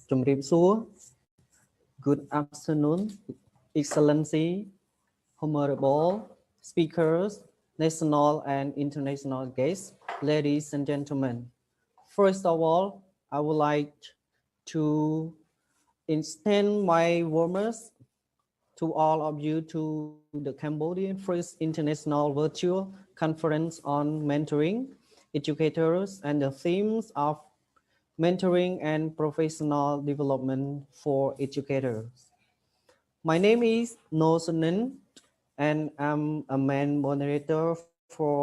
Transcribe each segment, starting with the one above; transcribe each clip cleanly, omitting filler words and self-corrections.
ជំរាបសួរ Good afternoon, Excellency, honorable speakers, national and international guests, ladies and gentlemen. First of all, I would like to extend my warmest to all of you to the Cambodian First International Virtual Conference on Mentoring Educators and the themes of mentoring and professional development for educators. My name is No Sunin, and I'm a main moderator for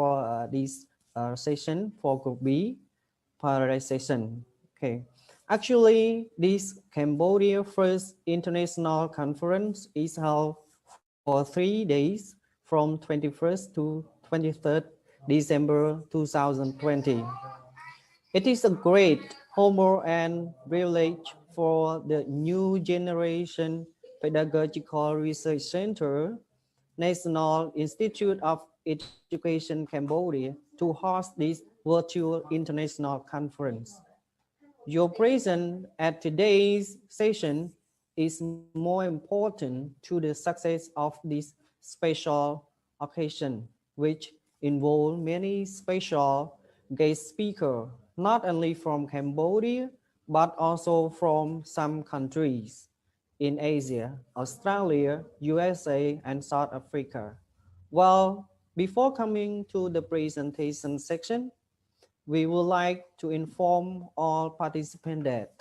this session for Group B Paradise session. Okay, actually, this Cambodia First International Conference is held for 3 days from 21st to 23rd December 2020. It is a great honor and privilege for the new generation Pedagogical Research Center, National Institute of Education Cambodia to host this virtual international conference. Your presence at today's session is more important to the success of this special occasion, which involve many special guest speakers, not only from Cambodia, but also from some countries in Asia, Australia, USA, and South Africa. Well, before coming to the presentation section, we would like to inform all participants that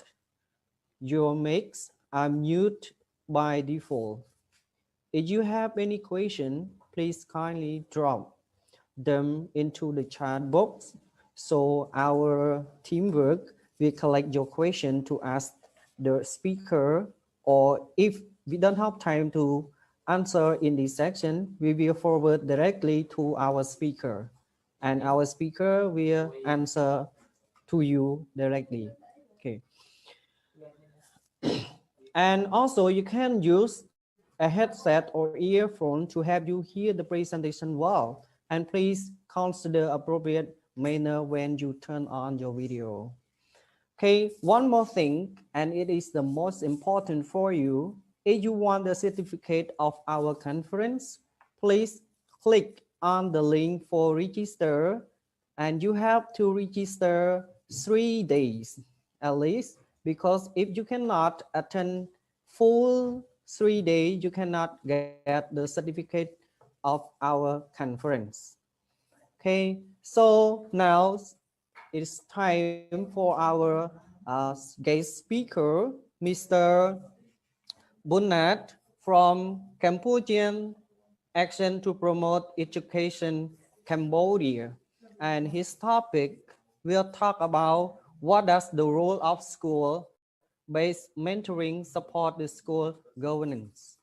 your mics are mute by default. If you have any question, please kindly drop them into the chat box so our teamwork will collect your question to ask the speaker, or if we don't have time to answer in this section, we will forward directly to our speaker, and our speaker will answer to you directly. Okay. And also you can use a headset or earphone to help you hear the presentation well. And please consider appropriate manner when you turn on your video. Okay, one more thing, and it is the most important for you. If you want the certificate of our conference, please click on the link for register, and you have to register 3 days at least, because if you cannot attend full 3 days, you cannot get the certificate of our conference. Okay, so now it's time for our guest speaker, Mr. Bunat from Cambodian Action to Promote Education Cambodia. And his topic will talk about what does the role of school-based mentoring support the school governance.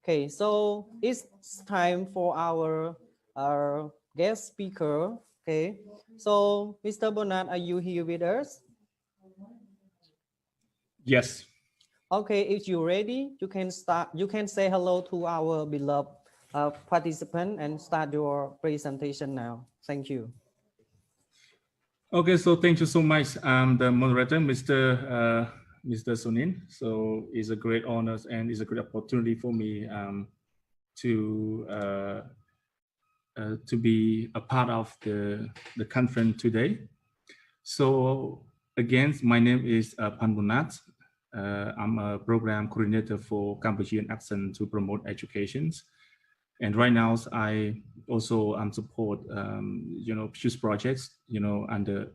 Okay, so it's time for our guest speaker. Okay, so Mr. Bonat, are you here with us? Yes. Okay, if you're ready, you can start. You can say hello to our beloved participant and start your presentation now. Thank you. Okay, so thank you so much, the moderator, Mr. Sunin. So it's a great honor and it's a great opportunity for me to be a part of the conference today. So again, my name is Pan Bunat. I'm a program coordinator for Cambodian Action to Promote Education. And right now, I also support, PUSE projects, under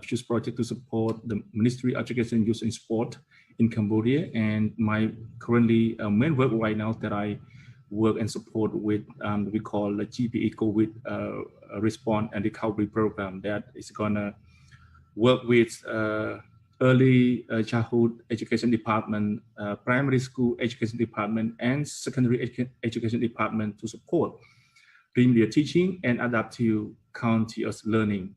PUSE project to support the Ministry of Education, Youth and Sport in Cambodia. And my currently main work right now that I work and support with we call the GPE COVID response and recovery program that is gonna work with early childhood education department, primary school education department, and secondary education department to support their teaching and adaptive continuous learning.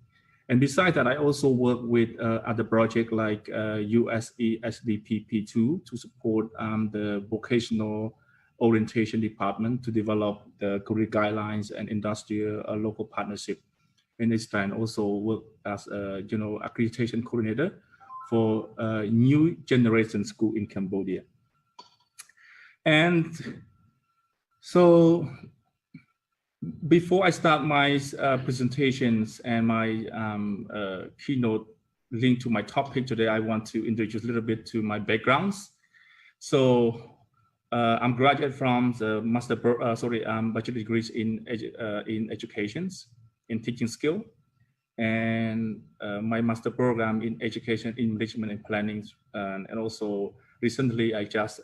And besides that, I also work with other projects like USE SDPP2 to support the vocational orientation department to develop the career guidelines and industrial local partnership. And this time also work as a accreditation coordinator for a new generation school in Cambodia. And so before I start my presentations and my keynote linked to my topic today, I want to introduce a little bit to my backgrounds. So I'm graduate from the bachelor degrees in education, in teaching skill, and my master program in education in management and planning. And also recently I just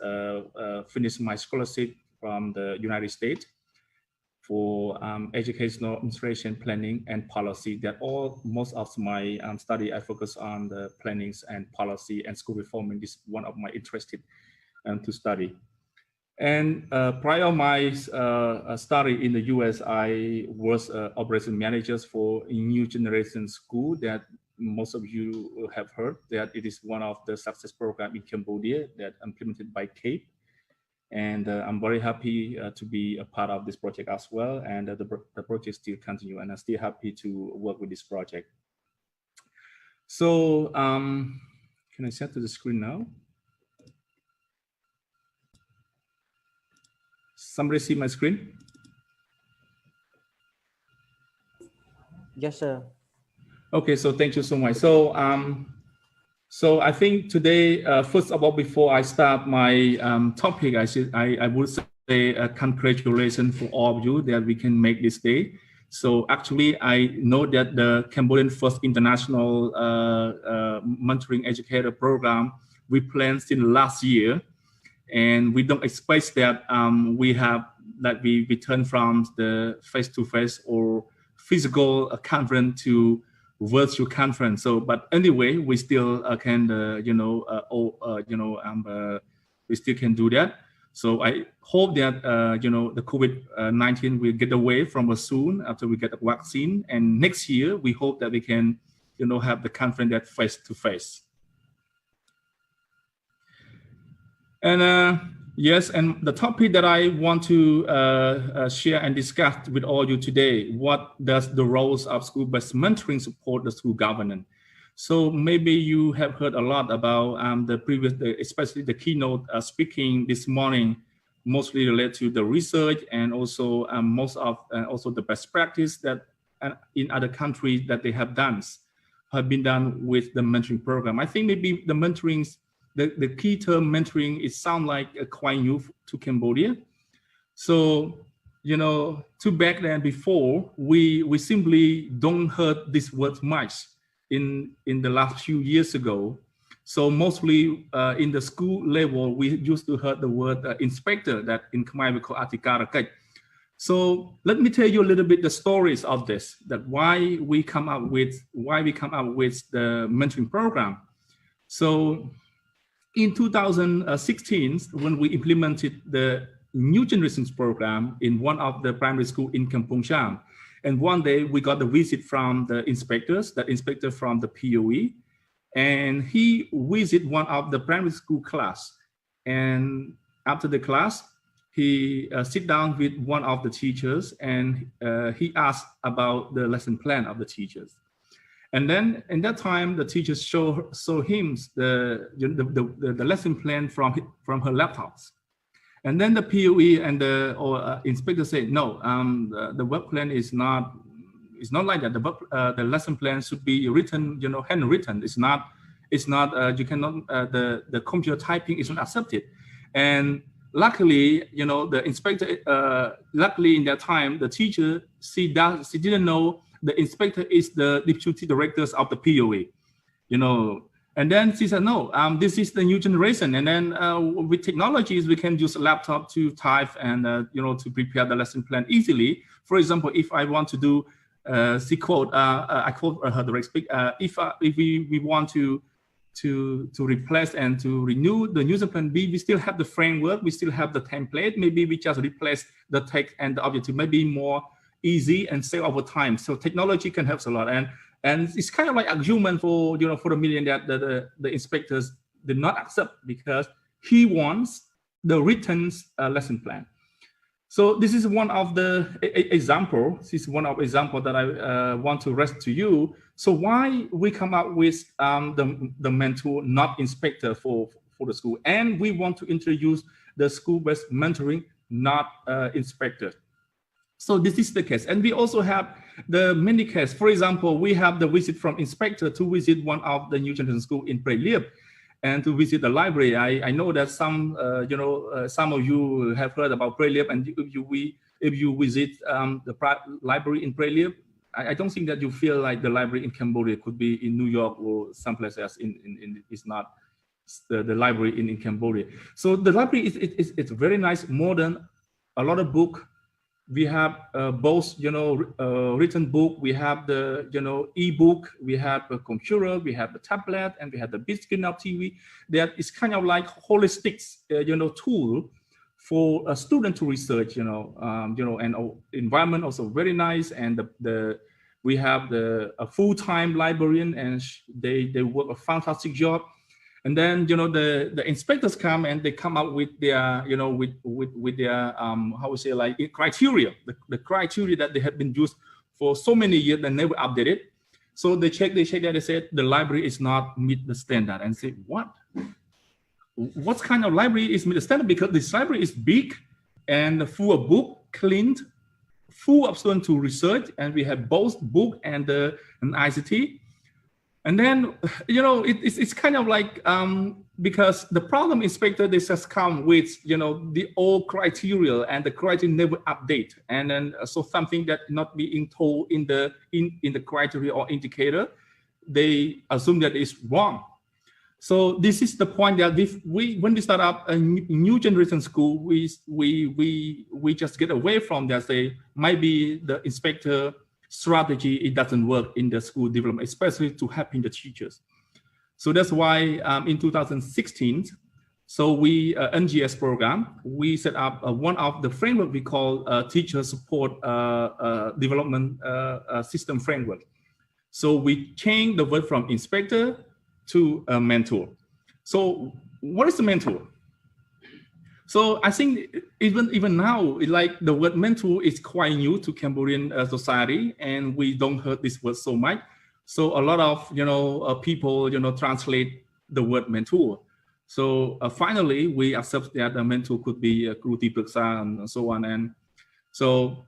finished my scholarship from the United States for educational administration, planning, and policy. That most of my study, I focus on the plannings and policy and school reforming. This is one of my interested to study. And prior my study in the US, I was operation managers for a new generation school that most of you have heard that it is one of the success program in Cambodia that implemented by CAPE. And I'm very happy to be a part of this project as well. And the project still continue, and I'm still happy to work with this project. So can I share to the screen now? Somebody see my screen? Yes, sir. Okay, so thank you so much. So I think today, first of all, before I start my topic, I would say congratulations for all of you that we can make this day. So actually, I know that the Cambodian First International Mentoring Educator Program we planned since last year, and we don't expect that we return from the face-to-face or physical conference to virtual conference. So, but anyway, we still can, we still can do that. So I hope that, the COVID-19 will get away from us soon after we get a vaccine. And next year, we hope that we can, have the conference that face-to-face. And yes, and the topic that I want to share and discuss with all you today, what does the roles of school-based mentoring support the school governance? So maybe you have heard a lot about especially the keynote speaking this morning, mostly related to the research and also also the best practice that in other countries that they have been done with the mentoring program. I think maybe the mentorings, the key term mentoring, it sounds like quite new to Cambodia. So, to back then before, we simply don't heard this word much in the last few years ago. So mostly in the school level, we used to hear the word inspector, that in Khmer we call Atikaraket. So let me tell you a little bit the stories of this, that why we come up with the mentoring program. So in 2016, when we implemented the New Generations program in one of the primary school in Kampong Cham, and one day we got a visit from the inspectors, that inspector from the POE, and he visited one of the primary school class. And after the class, he sit down with one of the teachers, and he asked about the lesson plan of the teachers. And then in that time, the teachers show him the lesson plan from her laptops. And then the POE and the inspector said, no, the work plan is not like that. The lesson plan should be written, handwritten. It's not. You cannot. The computer typing is not accepted. And luckily, the inspector. Luckily, in that time, the teacher she didn't know the inspector is the deputy directors of the POE, And then she said, no, this is the new generation. And then with technologies, we can use a laptop to type and, to prepare the lesson plan easily. For example, if I want to do, I quote her direct speak, if we want to replace and to renew the user plan, we still have the framework, we still have the template. Maybe we just replace the text and the objective, maybe more easy and save over time. So technology can help a lot. And it's kind of like argument for the million that the inspectors did not accept, because he wants the written lesson plan. So this is one of the example. This is one of example that I want to raise to you. So why we come up with the mentor, not inspector for the school, and we want to introduce the school-based mentoring, not inspector. So this is the case, and we also have the many cases. For example, we have the visit from inspector to visit one of the new generation school in Prey Liep, and to visit the library. I know that some some of you have heard about Prey Liep, and if you visit the library in Prey Liep, I don't think that you feel like the library in Cambodia could be in New York or someplace else. It's not the library in Cambodia. So the library it's very nice, modern, a lot of book. We have both, written book. We have the, e-book. We have a computer. We have the tablet, and we have the big screen of TV. That is kind of like holistic, tool for a student to research. And environment also very nice. And we have a full-time librarian, and they work a fantastic job. And then, the inspectors come and they come up with their, with their, how we say, like criteria, the criteria that they have been used for so many years and never updated. So they check that, they said the library is not meet the standard, and say, what kind of library is meet the standard? Because this library is big and full of book, cleaned, full of students to research, and we have both book and an ICT. And then, it's kind of like, because the problem inspector, they just come with, the old criteria, and the criteria never update. And then, so something that not being told in the criteria or indicator, they assume that it's wrong. So this is the point that when we start up a new generation school, we just get away from that. Say, maybe the inspector strategy, it doesn't work in the school development, especially to helping the teachers. So that's why in 2016, so we NGS program, we set up one of the framework we call teacher support development system framework. So we changed the word from inspector to a mentor. So what is a mentor? So I think even now, like the word mentor is quite new to Cambodian society, and we don't hear this word so much. So a lot of people translate the word mentor. So finally, we accept that a mentor could be a Kru Ti Praksa and so on. And so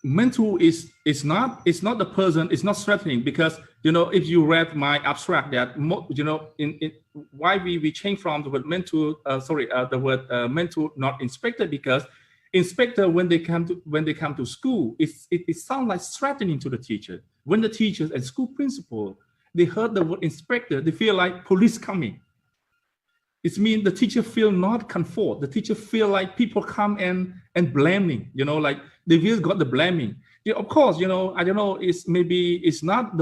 mentor is not the person. It's not threatening, because if you read my abstract, that in why we change from the word mentor, the word mentor, not inspector, because inspector, when they come to school, it sounds like threatening to the teacher. When the teachers and school principal, they heard the word inspector, they feel like police coming. It means the teacher feel not comfort. The teacher feel like people come and blaming, like they will got the blaming. Of course, I don't know, it's not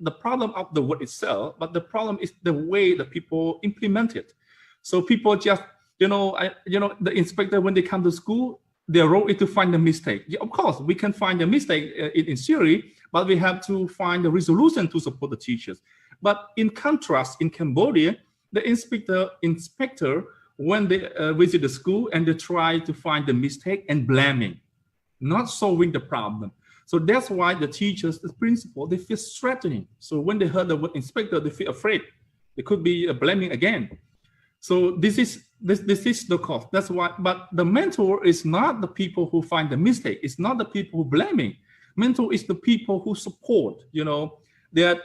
the problem of the word itself, but the problem is the way that people implement it. So people just, the inspector, when they come to school, their role is to find the mistake. Of course, we can find the mistake in theory, but we have to find the resolution to support the teachers. But in contrast, in Cambodia, the inspector, when they visit the school and they try to find the mistake and blaming, not solving the problem. So that's why the teachers, the principal, they feel threatening. So when they heard the word inspector, they feel afraid. They could be blaming again. So this is the cause. That's why. But the mentor is not the people who find the mistake. It's not the people who blaming. Mentor is the people who support. That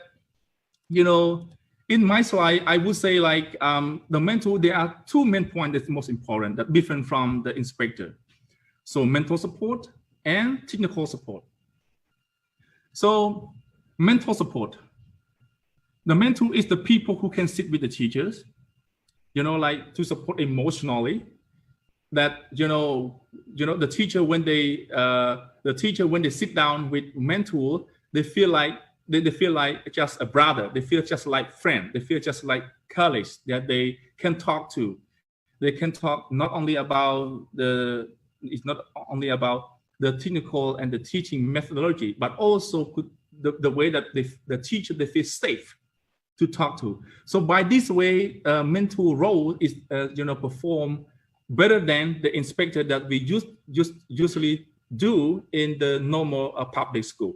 in my slide, I would say like the mentor. There are two main points that's most important, that different from the inspector. So mentor support and technical support. So mentor support. The mentor is the people who can sit with the teachers, like to support emotionally. That the teacher when they sit down with mentor, they feel like just a brother. They feel just like friend. They feel just like colleagues that they can talk to. They can talk not only about the technical and the teaching methodology, but also the way that the teacher, they feel safe to talk to. So by this way, mentor role is performed better than the inspector that we usually do in the normal public school.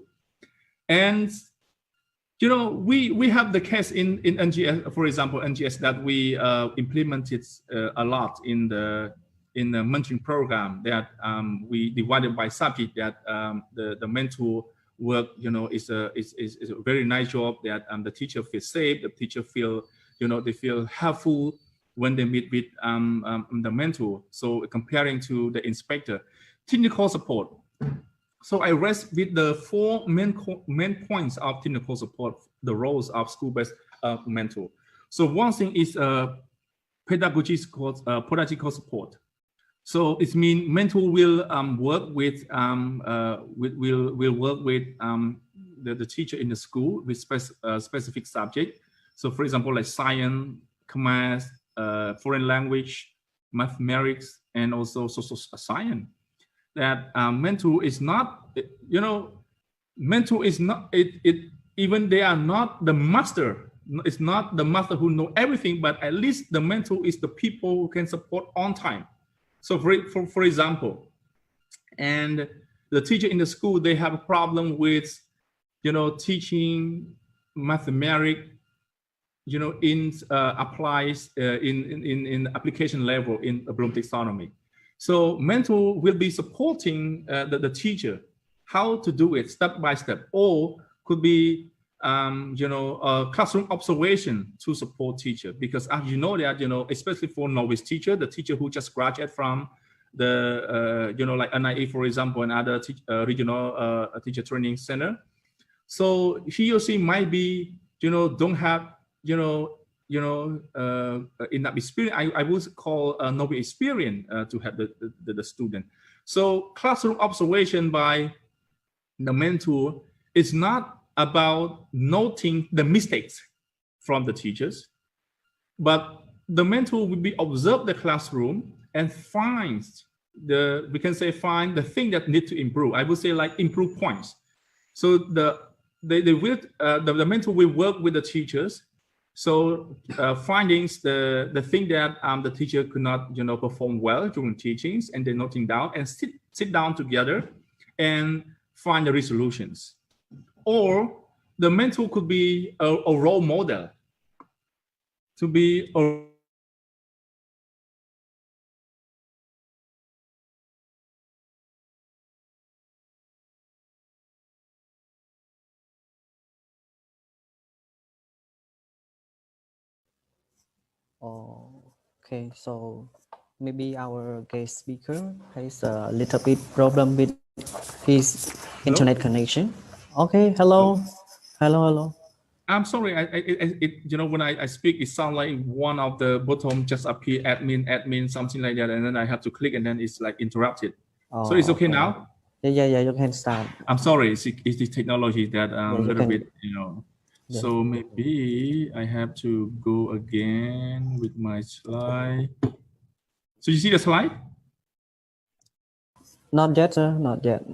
And you know, we have the case in NGS, for example, NGS that we implemented a lot in the mentoring program that we divided by subject. That the mentor work, you know, is a very nice job. That the teacher feels safe, the teacher feel, you know, they feel helpful when they meet with the mentor. So comparing to the inspector, technical support. So I rest with the four main points of technical support, the roles of school-based mentor. So one thing is pedagogical support. So it means mentor will work with will work with the teacher in the school with specific subject. So for example, like science, math, foreign language, mathematics, and also social science. That mentor is not, you know, mentor is not even they are not the master. It's not the master who know everything, but at least the mentor is the people who can support on time. So for example, and the teacher in the school, they have a problem with, you know, teaching mathematics, you know, in applies in application level in Bloom taxonomy. So mentor will be supporting the teacher how to do it step by step, or could be you know, classroom observation to support teacher, because as you know that, you know, especially for novice teacher, the teacher who just graduated from the you know, like NIE, for example, and other regional teacher training center. So he or she might be, you know, don't have, enough experience. I would call novice experience to have the student. So classroom observation by the mentor is not about noting the mistakes from the teachers, but the mentor will be observe the classroom and finds the, we can say, find the thing that need to improve. I would say like improve points. So the mentor will work with the teachers. So findings, the thing that the teacher could not, you know, perform well during teachings, and they're noting down and sit down together and find the resolutions. Or the mentor could be a role model, to be a Okay, so maybe our guest speaker has a little bit problem with his internet connection. Okay, hello. I'm sorry, you know, when I speak, it sounds like one of the bottom just appear admin, something like that, and then I have to click, and then it's like interrupted. So it's okay now? Yeah, you can start. I'm sorry, it's the technology that a little bit, you know. Yeah. So maybe I have to go again with my slide. So you see the slide? Not yet, sir. Not yet.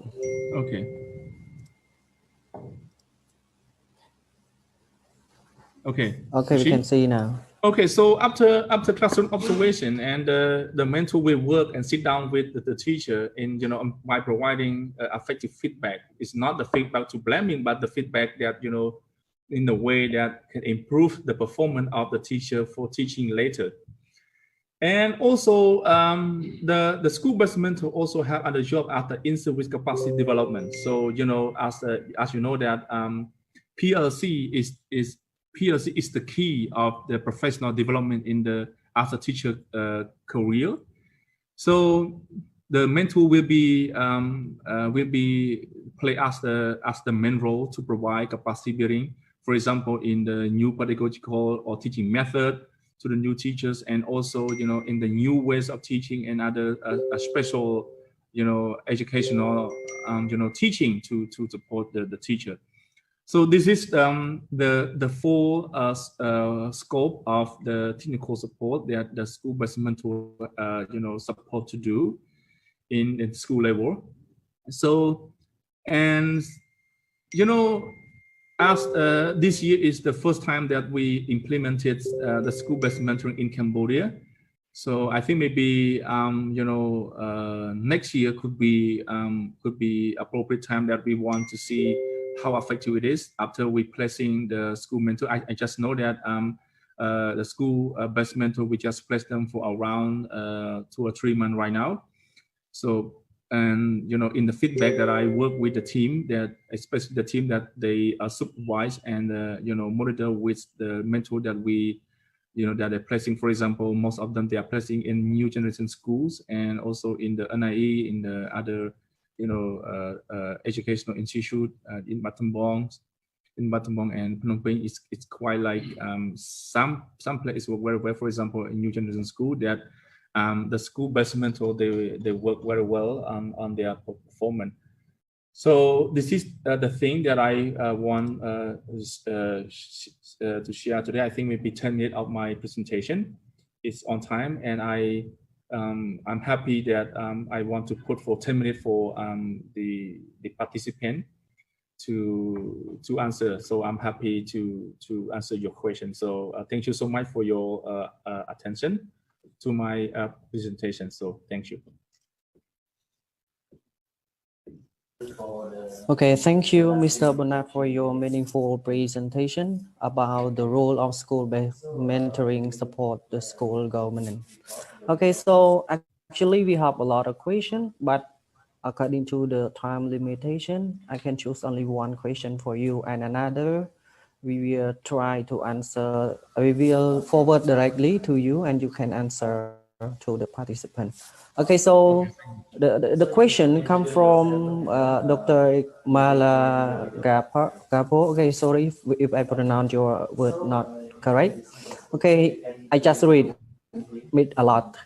Okay. Okay. Okay, we can see now. Okay, so after classroom observation, and the mentor will work and sit down with the teacher in, you know, by providing effective feedback. It's not the feedback to blaming, but the feedback that, you know, in the way that can improve the performance of the teacher for teaching later. And also the school-based mentor also have other job after in-service capacity development. So, you know, as you know that PLC is the key of the professional development in the as a teacher career. So the mentor will be play as the main role to provide capacity building, for example, in the new pedagogical or teaching method to the new teachers, and also, you know, in the new ways of teaching and other special, you know, educational you know, teaching to support the teacher. So this is the full scope of the technical support that the school-based mentor you know, support to do in school level. So, and you know, as this year is the first time that we implemented the school-based mentoring in Cambodia. So I think maybe next year could be appropriate time that we want to see how effective it is after we placing the school mentor. I just know that the school best mentor, we just place them for around 2 or 3 months right now. So, and in the feedback that I work with the team, that especially the team that they supervise and monitor with the mentor that we that they're placing. For example, most of them they are placing in new generation schools and also in the NIE, in the other educational institute in Battambang and Phnom Penh. It's quite like some places work very well. For example, in new generation school, that the school based mentor they work very well on their performance. So this is the thing that I want to share today. I think maybe 10 minutes of my presentation is on time, and I'm happy that I want to put for 10 minutes for the participant to answer. So I'm happy to answer your question. So thank you so much for your attention to my presentation. So thank you. Okay, thank you, Mr. Bonat, for your meaningful presentation about the role of school-based mentoring support the school government. Okay, so actually we have a lot of questions, but according to the time limitation, I can choose only one question for you and another. We will try to answer, we will forward directly to you and you can answer to the participant. Okay, so the question comes from Dr. Mala Gapo. Okay, sorry if I pronounce your word not correct. Okay, I just read it a lot.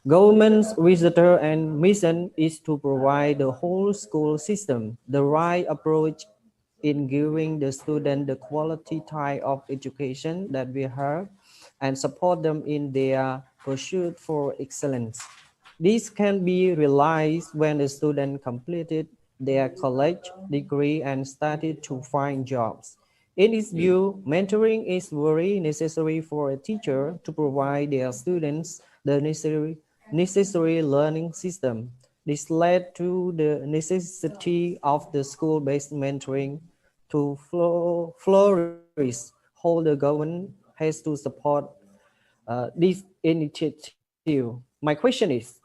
Government's visitor and mission is to provide the whole school system the right approach in giving the student the quality type of education that we have and support them in their pursuit for excellence. This can be realized when the student completed their college degree and started to find jobs. In its view, mentoring is very necessary for a teacher to provide their students the necessary learning system. This led to the necessity of the school-based mentoring to flourish. How the government has to support this initiative. My question is,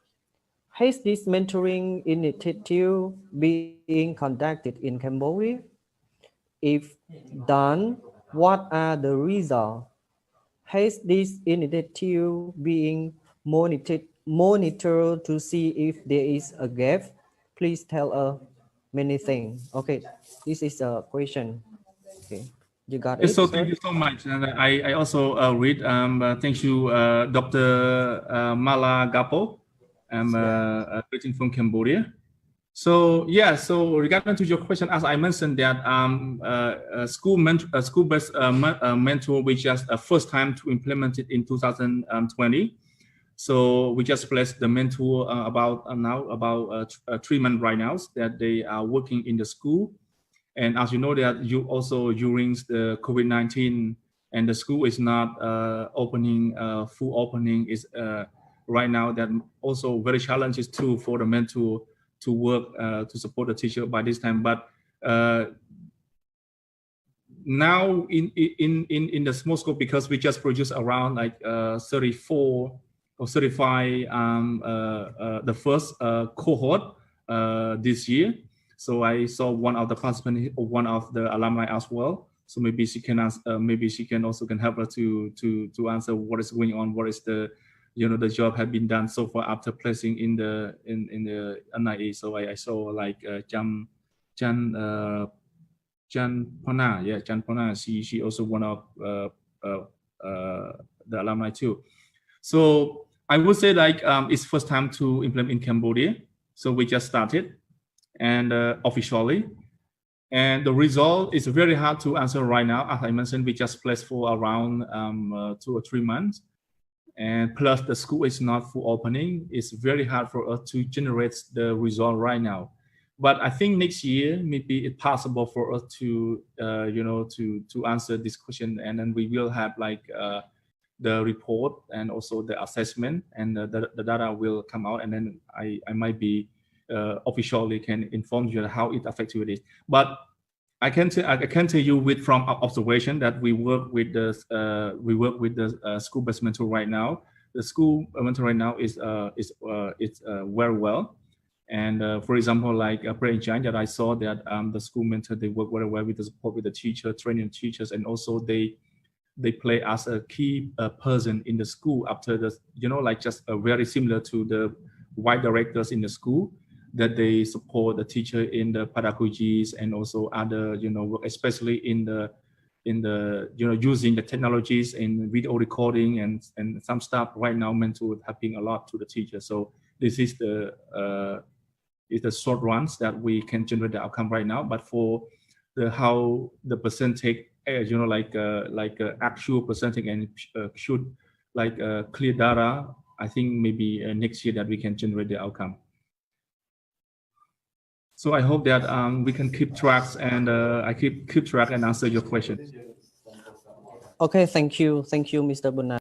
has this mentoring initiative being conducted in Cambodia? If done, what are the results? Has this initiative being monitored to see if there is a gap? Please tell us many things. Okay, this is a question. Okay, you got it. So thank you so much. And I also read. Thank you, Dr. Mala Gapo. I'm greeting from Cambodia. So yeah, so regarding to your question, as I mentioned that school-based mentor, we just first time to implement it in 2020. So we just placed the mentor about 3 months right now that they are working in the school. And as you know that you also during the COVID-19 and the school is not opening, full opening is right now, that also very challenges too for the mentor to work to support the teacher by this time. But now in the small scope, because we just produced around like 34 or 35 the first cohort this year. So I saw one of the participants, one of the alumni as well. So maybe she can ask, maybe she can also help us to answer what is going on, what is the the job have been done so far after placing in the NIE. So I saw like Jan Pona, yeah, Jan Pona. She also one of the alumni too. So I would say like it's first time to implement in Cambodia. So we just started and officially, and the result is very hard to answer right now. As I mentioned, we just placed for around 2 or 3 months, and plus the school is not full opening. It's very hard for us to generate the result right now. But I think next year maybe it's possible for us to to answer this question, and then we will have like the report and also the assessment, and the data will come out, and then I might be officially can inform you how it affects you. But I can tell you with from observation that we work with the school-based mentor right now. The school mentor right now is very well. And for example, like President that I saw that the school mentor, they work very well with the support with the teacher, training teachers, and also they play as a key person in the school after the, like just very similar to the white directors in the school, that they support the teacher in the pedagogies and also other, especially in the using the technologies and video recording and some stuff right now mentor helping a lot to the teacher. So this is the short runs that we can generate the outcome right now. But for the how the percentage, actual percentage and should clear data, I think maybe next year that we can generate the outcome. So I hope that we can keep tracks and I keep track and answer your question. Okay, thank you, Mr. Bonat.